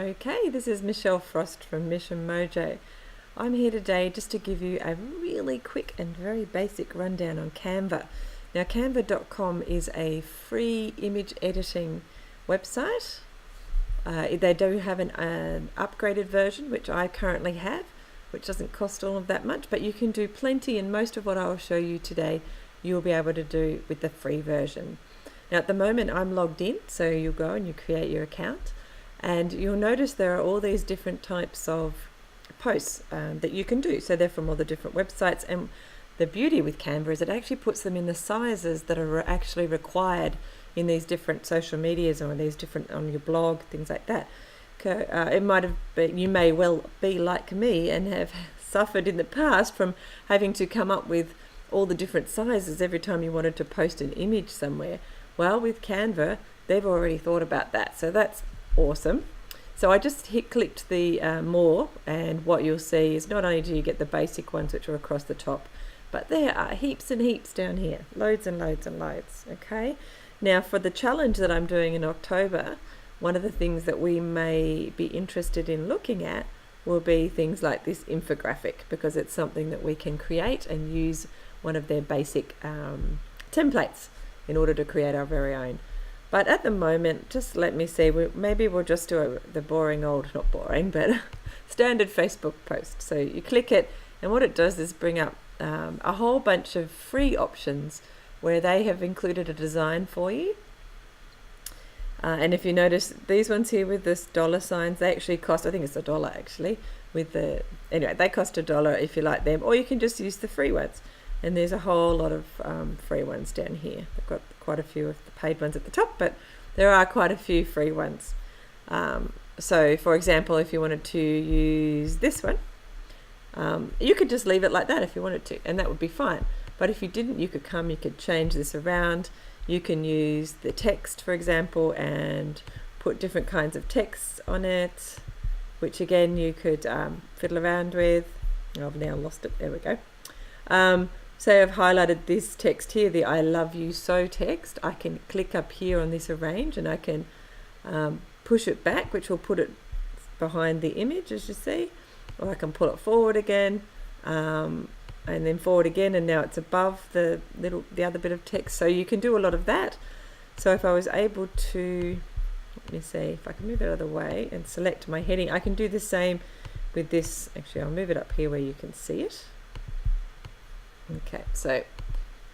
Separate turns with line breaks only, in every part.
Okay, this is Michelle Frost from Mission Mojo. I'm here today just to give you a really quick and very basic rundown on Canva. Now, canva.com is a free image editing website. They do have an upgraded version, which I currently have, which doesn't cost all of that much, but you can do plenty, and most of what I'll show you today you'll be able to do with the free version. Now, at the moment I'm logged in, so you'll go and you create your account, and you'll notice there are all these different types of posts that you can do. So they're from all the different websites, and the beauty with Canva is it actually puts them in the sizes that are actually required in these different social medias or these different on your blog, things like that. It might have been, you may well be like me and have suffered in the past from having to come up with all the different sizes every time you wanted to post an image somewhere. Well, with Canva, they've already thought about that, so that's awesome. So I just clicked the more, and what you'll see is not only do you get the basic ones which are across the top, but there are heaps and heaps down here, loads and loads and loads. Okay, now for the challenge that I'm doing in October, one of the things that we may be interested in looking at will be things like this infographic, because it's something that we can create and use one of their basic templates in order to create our very own. But at the moment, just let me see, maybe we'll just do the boring old, not boring, but standard Facebook post. So you click it, and what it does is bring up a whole bunch of free options where they have included a design for you. And if you notice, these ones here with this dollar signs, they actually cost, I think it's $1 actually, anyway, they cost $1 if you like them, or you can just use the free ones. And there's a whole lot of free ones down here. They've got quite a few of the paid ones at the top, but there are quite a few free ones. So for example, if you wanted to use this one, you could just leave it like that if you wanted to, and that would be fine. But if you didn't, you could change this around. You can use the text, for example, and put different kinds of texts on it, which again you could fiddle around with. I've now lost it. There we go. Say I've highlighted this text here, the I love you so text. I can click up here on this arrange, and I can push it back, which will put it behind the image, as you see, or I can pull it forward again, and then forward again, and now it's above the other bit of text. So you can do a lot of that. So if I was able to, let me see if I can move it out of the way and select my heading, I can do the same with this. Actually, I'll move it up here where you can see it. Okay, so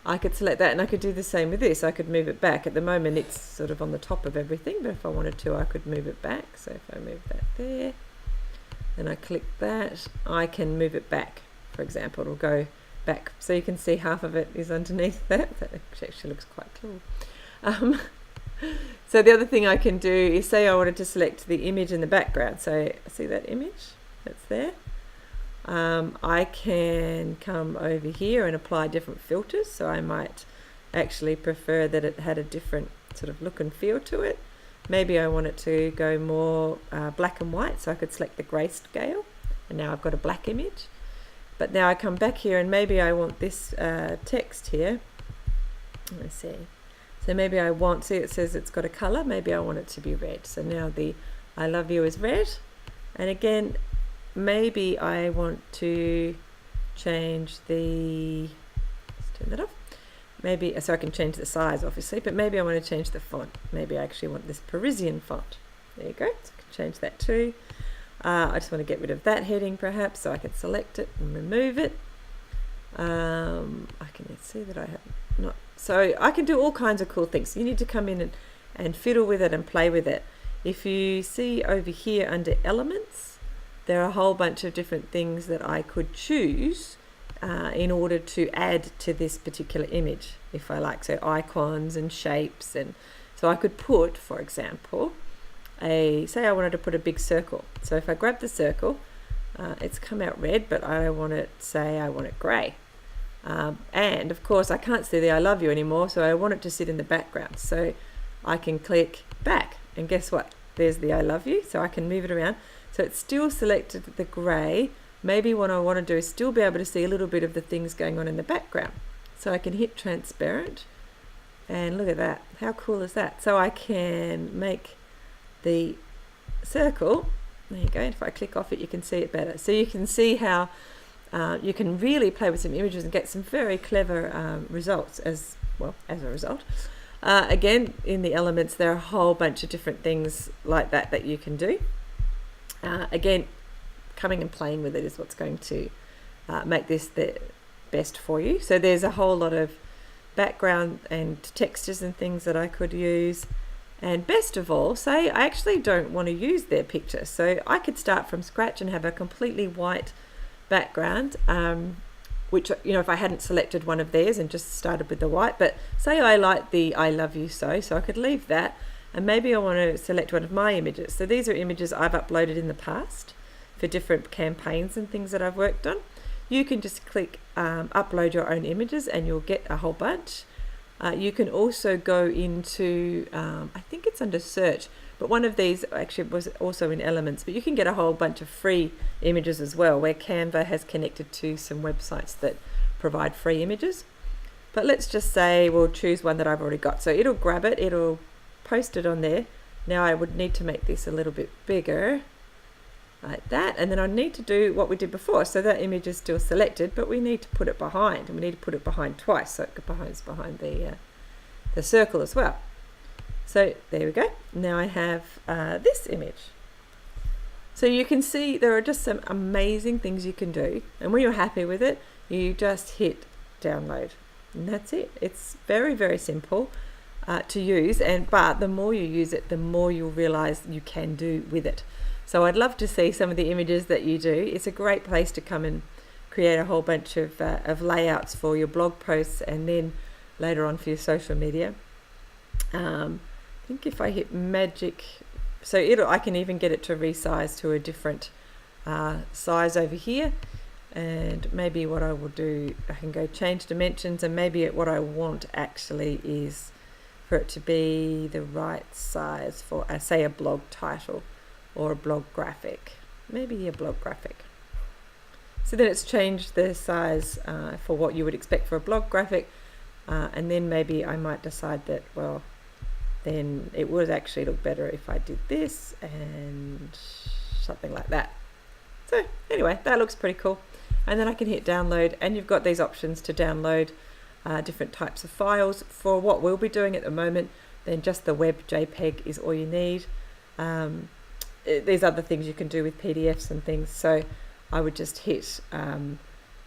I could select that, and I could do the same with this. I could move it back. At the moment it's sort of on the top of everything, but if I wanted to, I could move it back. So if I move that there, then I click that, I can move it back. For example, it'll go back, so you can see half of it is underneath that. That actually looks quite cool. So the other thing I can do is, say I wanted to select the image in the background. So see that image that's there? I can come over here and apply different filters. So I might actually prefer that it had a different sort of look and feel to it. Maybe I want it to go more black and white, so I could select the grayscale, and now I've got a black image. But now I come back here, and maybe I want this text here. Let's see. So maybe I want, see it says it's got a color, maybe I want it to be red. So now the I love you is red. And again, maybe I want to change the, let's turn that off. Maybe, so I can change the size obviously, but maybe I want to change the font. Maybe I actually want this Parisian font. There you go, so I can change that too. I just want to get rid of that heading perhaps, so I can select it and remove it. I can see that I have not, so I can do all kinds of cool things. You need to come in and fiddle with it and play with it. If you see over here under elements, there are a whole bunch of different things that I could choose in order to add to this particular image if I like. So icons and shapes, and so I could put, for example, say I wanted to put a big circle. So if I grab the circle, it's come out red, but I want it, say I want it grey. And of course I can't see the I love you anymore, so I want it to sit in the background. So I can click back, and guess what? There's the I love you, so I can move it around. So it's still selected the grey. Maybe what I want to do is still be able to see a little bit of the things going on in the background. So I can hit transparent, and look at that. How cool is that? So I can make the circle, there you go, if I click off it you can see it better. So you can see how you can really play with some images and get some very clever results as a result. Again, in the elements there are a whole bunch of different things like that you can do. Again, coming and playing with it is what's going to make this the best for you. So there's a whole lot of background and textures and things that I could use. And best of all, say I actually don't want to use their picture, so I could start from scratch and have a completely white background, which, you know, if I hadn't selected one of theirs and just started with the white, but say I like the I love you so I could leave that, and maybe I want to select one of my images. So these are images I've uploaded in the past for different campaigns and things that I've worked on. You can just click upload your own images and you'll get a whole bunch. You can also go into, I think it's under search, but one of these actually was also in elements, but you can get a whole bunch of free images as well, where Canva has connected to some websites that provide free images. But let's just say we'll choose one that I've already got. So it'll grab it, it'll post it on there. Now I would need to make this a little bit bigger, like that, and then I need to do what we did before. So that image is still selected, but we need to put it behind, and we need to put it behind twice, so it goes behind the circle as well. So there we go. Now I have this image. So you can see there are just some amazing things you can do, and when you're happy with it, you just hit download, and that's it. It's very, very simple to use, but the more you use it, the more you'll realize you can do with it. So I'd love to see some of the images that you do. It's a great place to come and create a whole bunch of layouts for your blog posts, and then later on for your social media. I think if I hit magic, so I can even get it to resize to a different size over here. And maybe what I will do, I can go change dimensions, and maybe what I want actually is for it to be the right size for, say, a blog title or a blog graphic, maybe a blog graphic. So then it's changed the size for what you would expect for a blog graphic, and then maybe I might decide that, well, then it would actually look better if I did this and something like that. So anyway, that looks pretty cool. And then I can hit download, and you've got these options to download different types of files. For what we'll be doing at the moment, then just the web JPEG is all you need. There's other things you can do with PDFs and things, so I would just hit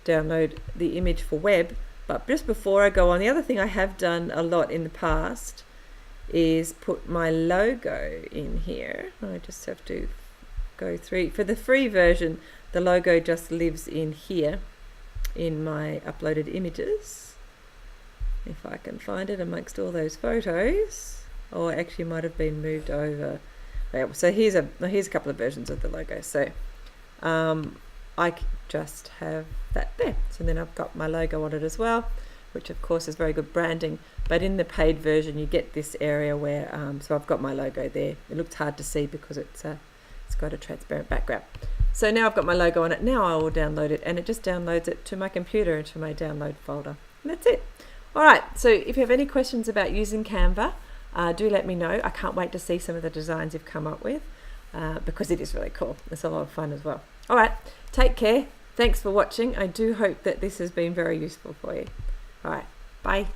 download the image for web. But just before I go on, the other thing I have done a lot in the past is put my logo in here. I just have to go through. For the free version, the logo just lives in here in my uploaded images. If I can find it amongst all those photos, or actually might have been moved over. So here's a couple of versions of the logo. So I just have that there. So then I've got my logo on it as well, which of course is very good branding. But in the paid version, you get this area where, so I've got my logo there. It looks hard to see because it's got a transparent background. So now I've got my logo on it. Now I will download it, and it just downloads it to my computer into my download folder. And that's it. All right. So if you have any questions about using Canva, do let me know. I can't wait to see some of the designs you've come up with because it is really cool. It's a lot of fun as well. All right, take care. Thanks for watching. I do hope that this has been very useful for you. All right, bye.